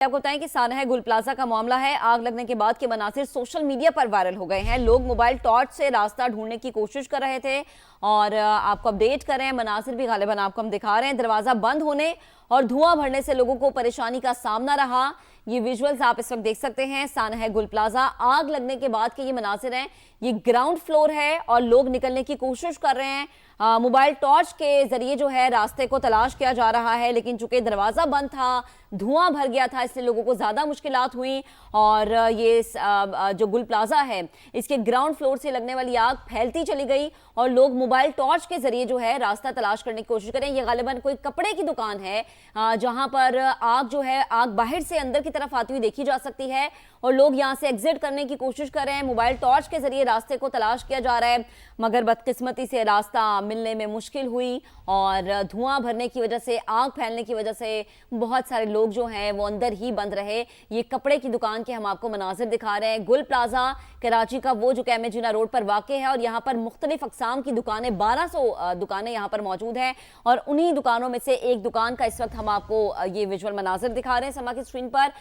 आपको बताएं कि सानहा गुल प्लाजा का मामला है। आग लगने के बाद के मनासिर सोशल मीडिया पर वायरल हो गए हैं। लोग मोबाइल टॉर्च से रास्ता ढूंढने की कोशिश कर रहे थे और आपको अपडेट कर रहे हैं। मनासिर भी गालिबन आपको हम दिखा रहे हैं। दरवाजा बंद होने और धुआं भरने से लोगों को परेशानी का सामना रहा। ये विजुअल्स आप इस वक्त देख सकते हैं। सानहा गुल प्लाजा आग लगने के बाद के ये मनासिर हैं। ये ग्राउंड फ्लोर है और लोग निकलने की कोशिश कर रहे हैं। मोबाइल टॉर्च के जरिए जो है रास्ते को तलाश किया जा रहा है, लेकिन चूंकि दरवाजा बंद था, धुआं भर गया था, इसलिए लोगों को ज्यादा मुश्किलात हुई। और ये जो गुल प्लाजा है इसके ग्राउंड फ्लोर से लगने वाली आग फैलती चली गई और लोग मोबाइल टॉर्च के जरिए जो है रास्ता तलाश करने की कोशिश करें। ये गालिबन कोई कपड़े की दुकान है जहां पर आग जो है आग बाहर से अंदर की तरफ आती हुई देखी जा सकती है और लोग यहां से एग्जिट करने की कोशिश कर रहे हैं। मोबाइल टॉर्च के जरिए रास्ते को तलाश किया जा रहा है, मगर बदकिस्मती से रास्ता मिलने में मुश्किल हुई और धुआं भरने की वजह से, आग फैलने की वजह से बहुत सारे लोग जो हैं वो अंदर ही बंद रहे। ये कपड़े की दुकान के हम आपको मनाजिर दिखा रहे हैं। गुल प्लाजा कराची का वो जो कैमेजिना रोड पर वाक़ है और यहाँ पर मुख्तलिफ अकसाम की दुकानें, 1200 दुकानें यहाँ पर मौजूद हैं और उन्हीं दुकानों में से एक दुकान का इस वक्त हम आपको ये विजुअल मनाजिर दिखा रहे हैं समा की स्क्रीन पर।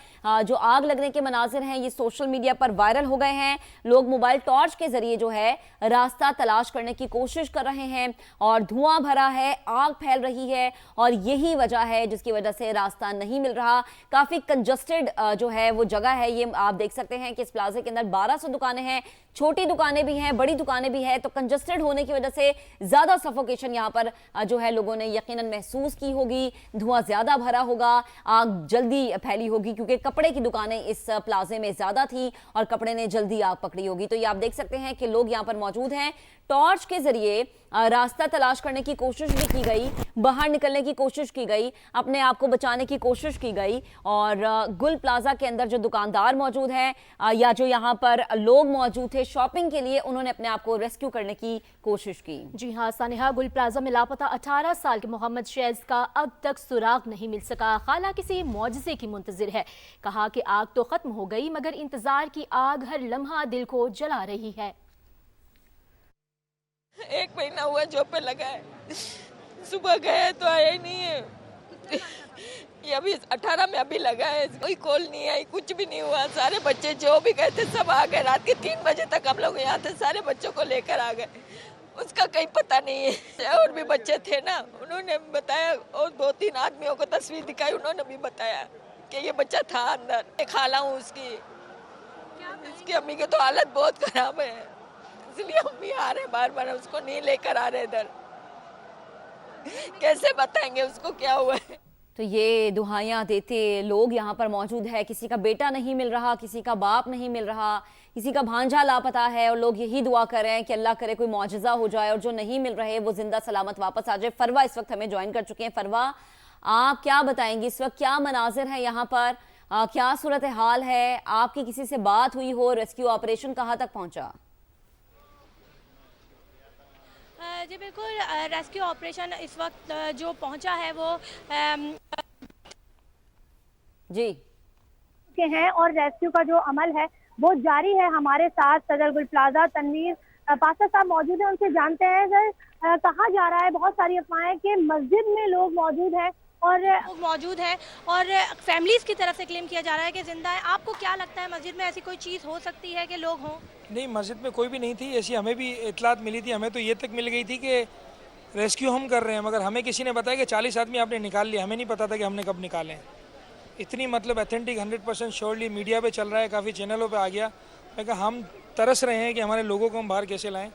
जो आग लगने के मनाजिर हैं ये सोशल मीडिया पर वायरल हो गए हैं। लोग मोबाइल टॉर्च के जरिए जो है रास्ता तलाश करने की कोशिश कर रहे हैं और धुआं भरा है, आग फैल रही है और यही वजह है जिसकी वजह से रास्ता नहीं मिल रहा। काफी कंजस्टेड जो है वो जगह है। ये आप देख सकते हैं कि इस प्लाजे के अंदर 1200 दुकानें हैं, छोटी दुकानें भी हैं, बड़ी दुकानें भी हैं, तो कंजस्टेड होने की वजह से ज्यादा सफोकेशन यहाँ पर जो है लोगों ने यकीनन महसूस की होगी। धुआं ज्यादा भरा होगा, आग जल्दी फैली होगी क्योंकि कपड़े की दुकानें इस प्लाजे में ज्यादा थी और कपड़े ने जल्दी आग पकड़ी होगी। तो ये आप देख सकते हैं कि लोग यहाँ पर मौजूद हैं। टॉर्च के जरिए रास्ता तलाश करने की कोशिश भी की गई, बाहर निकलने की कोशिश की गई, अपने आप को बचाने की कोशिश की गई और गुल प्लाजा के अंदर जो दुकानदार मौजूद हैं या जो यहाँ पर लोग मौजूद थे शॉपिंग के लिए, उन्होंने अपने आप को रेस्क्यू करने की कोशिश की। जी हाँ, सानिहा गुल प्लाजा में लापता 18 साल के मोहम्मद शैज़ का अब तक सुराग नहीं मिल सका। खाला किसी मौजज़े की मुंतजिर है। कहा कि आग तो खत्म हो गई मगर इंतजार की आग हर लम्हा दिल को जला रही है। 1 महीना हुआ जॉब पे लगा है, सुबह गए तो आया ही नहीं है। ये अभी 18 में अभी लगा है, कोई कॉल नहीं आई, कुछ भी नहीं हुआ। सारे बच्चे जो भी गए थे सब आ गए। रात के 3 बजे तक हम लोग यहाँ थे, सारे बच्चों को लेकर आ गए। उसका कहीं पता नहीं है। और भी बच्चे थे ना, उन्होंने बताया और 2-3 आदमियों को तस्वीर दिखाई, उन्होंने भी बताया कि ये बच्चा था अंदर। खाला हूँ इसकी अम्मी की तो हालत बहुत खराब है, इसलिए हम भी आ रहे बार बार, उसको नहीं लेकर आ रहे इधर। कैसे बताएंगे उसको क्या हुआ है। तो ये दुहाइयां देते लोग यहाँ पर मौजूद है। किसी का बेटा नहीं मिल रहा, किसी का बाप नहीं मिल रहा, किसी का भांजा लापता है और लोग यही दुआ कर रहे हैं कि अल्लाह करे कोई मौजज़ा हो जाए और जो नहीं मिल रहे वो जिंदा सलामत वापस आ जाए। फरवा इस वक्त हमें ज्वाइन कर चुके हैं। फरवा, आप क्या बताएंगी, इस वक्त क्या मनाजिर है यहाँ पर, क्या सूरत हाल है? आपकी किसी से बात हुई हो? रेस्क्यू ऑपरेशन कहाँ तक पहुँचा? जी बिल्कुल, रेस्क्यू ऑपरेशन इस वक्त जो पहुंचा है वो जी के हैं और रेस्क्यू का जो अमल है वो जारी है। हमारे साथ सदर गुल प्लाजा तनवीर पासा साहब मौजूद हैं, उनसे जानते हैं सर कहा जा रहा है, बहुत सारी अफवाहें कि मस्जिद में लोग मौजूद हैं और फैमिलीज की तरफ से क्लेम किया जा रहा है कि जिंदा है। आपको क्या लगता है, मस्जिद में ऐसी कोई चीज़ हो सकती है कि लोग हों? नहीं, मस्जिद में कोई भी नहीं थी ऐसी। हमें भी इतलात मिली थी, हमें तो ये तक मिल गई थी कि रेस्क्यू हम कर रहे हैं, मगर हमें किसी ने बताया कि 40 आदमी आपने निकाल लिया। हमें नहीं पता था कि हमने कब निकाले हैं। इतनी मतलब अथेंटिक 100% श्योरली मीडिया पे चल रहा है, काफ़ी चैनलों पे आ गया। मैं कहा हम तरस रहे हैं कि हमारे लोगों को हम बाहर कैसे लाएं।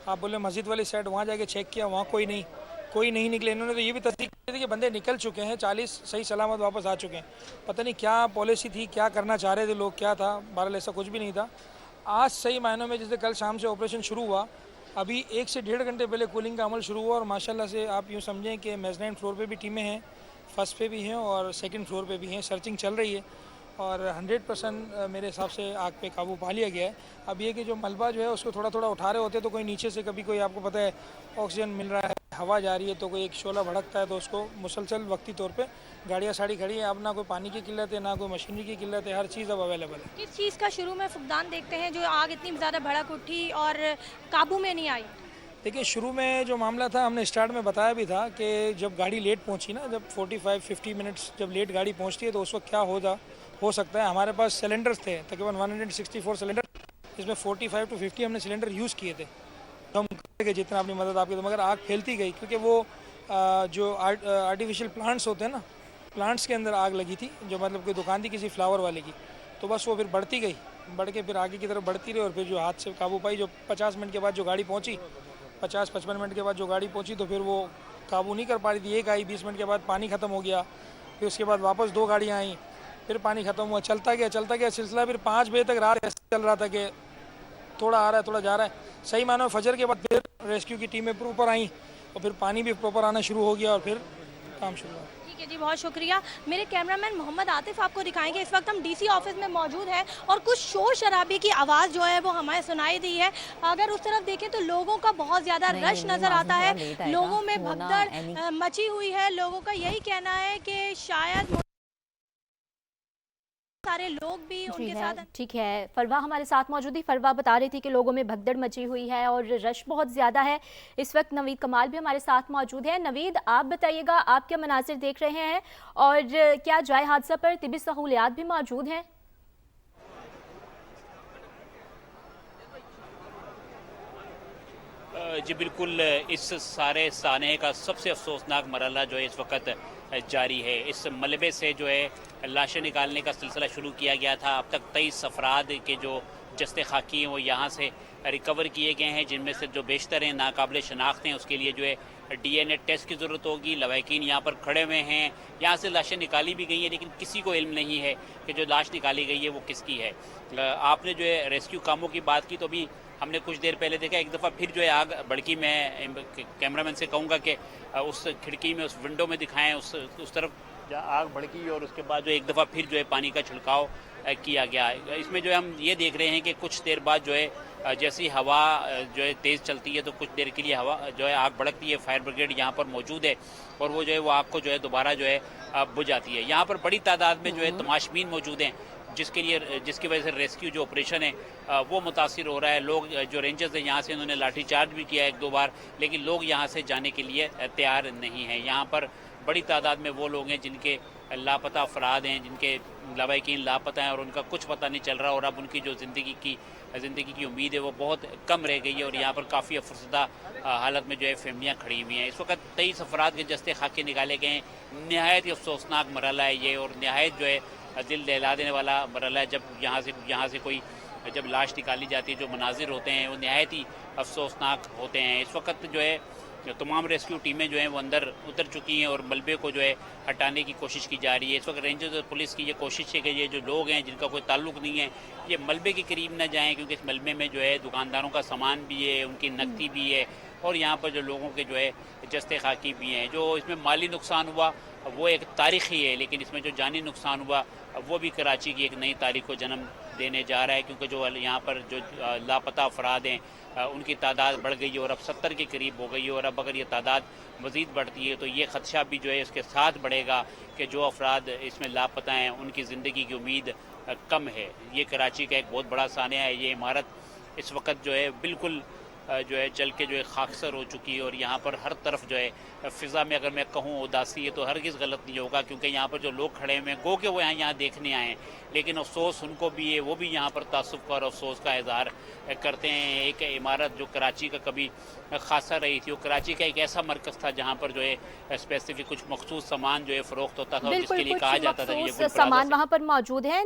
आप बोले मस्जिद वाली साइड, वहाँ जाके चेक किया, वहाँ कोई नहीं निकले। इन्होंने तो ये भी तस्दीक की थी कि बंदे निकल चुके हैं, 40 सही सलामत वापस आ चुके हैं। पता नहीं क्या पॉलिसी थी, क्या करना चाह रहे थे लोग, क्या था। बहरहाल ऐसा कुछ भी नहीं था। आज सही मायनों में जैसे कल शाम से ऑपरेशन शुरू हुआ, अभी 1 से 1.5 घंटे पहले कूलिंग का अमल शुरू हुआ और माशाल्लाह से आप यूँ समझें कि मेज़नाइन फ्लोर पे भी टीमें हैं, फर्स्ट पे भी हैं और सेकंड फ्लोर पे भी हैं। सर्चिंग चल रही है और 100% मेरे हिसाब से आग पे काबू पा लिया गया है। अब ये कि जो मलबा जो है उसको थोड़ा थोड़ा उठा रहे होते तो कोई नीचे से कभी कोई, आपको पता है ऑक्सीजन मिल रहा है, हवा जा रही है, तो कोई एक शोला भड़कता है तो उसको मुसलसल वक्ती तौर पे गाड़ियाँ साड़ी खड़ी है। अब ना कोई पानी की किल्लत है, ना कोई मशीनरी की किल्लत है, हर चीज़ अब अवेलेबल है। किस चीज़ का शुरू में फुकदान देखते हैं जो आग इतनी ज़्यादा भड़क उठी और काबू में नहीं आई? देखिए, शुरू में जो मामला था हमने स्टार्ट में बताया भी था कि जब गाड़ी लेट पहुंची ना, जब 45-50 मिनट्स जब लेट गाड़ी पहुंचती है तो उस वक्त क्या हो सकता है। हमारे पास सिलेंडर्स थे तकरीबन 164 सिलेंडर, इसमें 45 to 50 हमने सिलेंडर यूज़ किए थे। तो हम करेंगे जितना अपनी मदद आपकी, तो मगर आग फैलती गई क्योंकि वो जो आर्टिफिशियल प्लांट्स होते हैं ना, प्लांट्स के अंदर आग लगी थी, जो मतलब कोई दुकान थी किसी फ्लावर वाले की। तो बस वो फिर बढ़ती गई, बढ़ के फिर आगे की तरफ बढ़ती रही और फिर जो हाथ से काबू पाई, जो 50 मिनट के बाद जो गाड़ी पहुंची, 50-55 मिनट के बाद जो गाड़ी पहुंची, तो फिर वो काबू नहीं कर पा रही थी। एक आई, 20 मिनट के बाद पानी ख़त्म हो गया, फिर उसके बाद वापस 2 गाड़ियाँ आई, फिर पानी ख़त्म हुआ, चलता गया सिलसिला। फिर 5 बजे तक रात ऐसे चल रहा था कि थोड़ा आ रहा है थोड़ा जा रहा है। सही मानो फजर के बाद फिर रेस्क्यू की टीमें प्रॉपर आई और फिर पानी भी प्रॉपर आना शुरू हो गया और फिर काम शुरू हुआ। ठीक है जी, बहुत शुक्रिया। मेरे कैमरामैन मोहम्मद आतिफ आपको दिखाएंगे। इस वक्त हम डीसी ऑफिस में मौजूद हैं और कुछ शोर शराबे की आवाज़ जो है वो हमें सुनाई दी है। अगर उस तरफ देखें तो लोगों का बहुत ज़्यादा रश नज़र आता है, लोगों में भगदड़ मची हुई है। लोगों का यही कहना है कि शायद सारे लोग भी उनके साथ। ठीक है, फरवा हमारे साथ मौजूद थी। फरवा बता रही थी कि लोगों में भगदड़ मची हुई है और रश बहुत ज़्यादा है। इस वक्त नवीद कमाल भी हमारे साथ मौजूद है। नवीद, आप बताइएगा, आप क्या मनासिर देख रहे हैं और क्या जाए हादसा पर तिबी सहूलियात भी मौजूद हैं? जी बिल्कुल, इस सारे सानहे का सबसे अफसोसनाक मरहला जो है इस वक्त जारी है। इस मलबे से जो है लाशें निकालने का सिलसिला शुरू किया गया था। अब तक 23 अफराद के जो जस्ते खाकी हैं वो यहाँ से रिकवर किए गए हैं, जिनमें से जो बेशतर हैं नाकाबिल शनाख्त हैं। उसके लिए जो है DNA टेस्ट की ज़रूरत होगी। लवाकिन यहाँ पर खड़े हुए हैं, यहाँ से लाशें निकाली भी गई हैं, लेकिन किसी को इल्म नहीं है कि जो लाश निकाली गई है वो किसकी है। आपने जो है रेस्क्यू कामों की बात की, तो अभी हमने कुछ देर पहले देखा एक दफ़ा फिर जो है आग भड़की। मैं कैमरामैन से कहूँगा कि उस खिड़की में, उस विंडो में दिखाएं उस तरफ आग भड़की और उसके बाद जो एक दफ़ा फिर जो है पानी का छिड़काव किया गया। इसमें जो है हम ये देख रहे हैं कि कुछ देर बाद जो है जैसी हवा जो है तेज़ चलती है तो कुछ देर के लिए हवा जो है आग भड़कती है। फायर ब्रिगेड यहाँ पर मौजूद है और वो जो है वो आग को जो है दोबारा जो है बुझ जाती है। यहाँ पर बड़ी तादाद में जो है तमाशबीन मौजूद हैं, जिसकी वजह से रेस्क्यू जो ऑपरेशन है वो मुतासिर हो रहा है। लोग जो रेंजर्स हैं यहाँ से उन्होंने लाठीचार्ज भी किया 1-2 बार, लेकिन लोग यहाँ से जाने के लिए तैयार नहीं हैं। यहाँ पर बड़ी तादाद में वो लोग हैं जिनके लापता अफराद हैं, जिनके लवाकिन लापता हैं और उनका कुछ पता नहीं चल रहा और अब उनकी जो ज़िंदगी की उम्मीद है वो बहुत कम रह गई है और यहाँ पर काफ़ी अफसरदा हालत में जो है फैमिलियाँ खड़ी हुई हैं। इस वक्त 23 अफराद के जस्ते खाके निकाले गए हैं। नहायत ही अफसोसनाक मरहला है ये और नहायत जो है दिल दहला देने वाला मरहला है। जब यहाँ से कोई जब लाश निकाली जाती है, जो मनाजिर होते हैं वो नहायत ही अफसोसनाक होते हैं। इस वक्त जो है तमाम रेस्क्यू टीमें जो हैं वो अंदर उतर चुकी हैं और मलबे को जो है हटाने की कोशिश की जा रही है। इस वक्त रेंजर्स और पुलिस की ये कोशिश है कि ये जो लोग हैं जिनका कोई ताल्लुक नहीं है ये मलबे के करीब न जाएं, क्योंकि इस मलबे में जो है दुकानदारों का सामान भी है, उनकी नकदी भी है और यहाँ पर जो लोगों के जो है जस्ते खाकी भी हैं। जो इसमें माली नुकसान हुआ वो एक तारीख़ी है, लेकिन इसमें जो जानी नुकसान हुआ वो भी कराची की एक नई तारीख को जन्म देने जा रहा है, क्योंकि जो यहाँ पर जो लापता अफराद हैं उनकी तादाद बढ़ गई है और अब 70 के करीब हो गई है। और अब अगर ये तादाद मज़ीद बढ़ती है तो ये ख़दशा भी जो है इसके साथ बढ़ेगा कि जो अफराद इसमें लापता हैं उनकी ज़िंदगी की उम्मीद कम है। ये कराची का एक बहुत बड़ा सानिया है। ये इमारत इस वक्त जो है बिल्कुल जो है जल के जो है खाकसर हो चुकी है और यहाँ पर हर तरफ जो है फ़िज़ा में अगर मैं कहूँ उदासी है तो हरगिज़ गलत नहीं होगा, क्योंकि यहाँ पर जो लोग खड़े हुए हैं गो के वो यहाँ देखने आए हैं, लेकिन अफसोस उनको भी है, वो भी यहाँ पर तासुफ़ का और अफसोस का इज़हार करते हैं। एक इमारत जो कराची का कभी खासा रही थी, वो कराची का एक ऐसा मरकज़ था जहाँ पर जो है स्पेसिफिक कुछ मखसूस सामान जो है फ़रोख्त होता था और जिसके लिए कहा जाता था कि ये सामान वहाँ पर मौजूद है।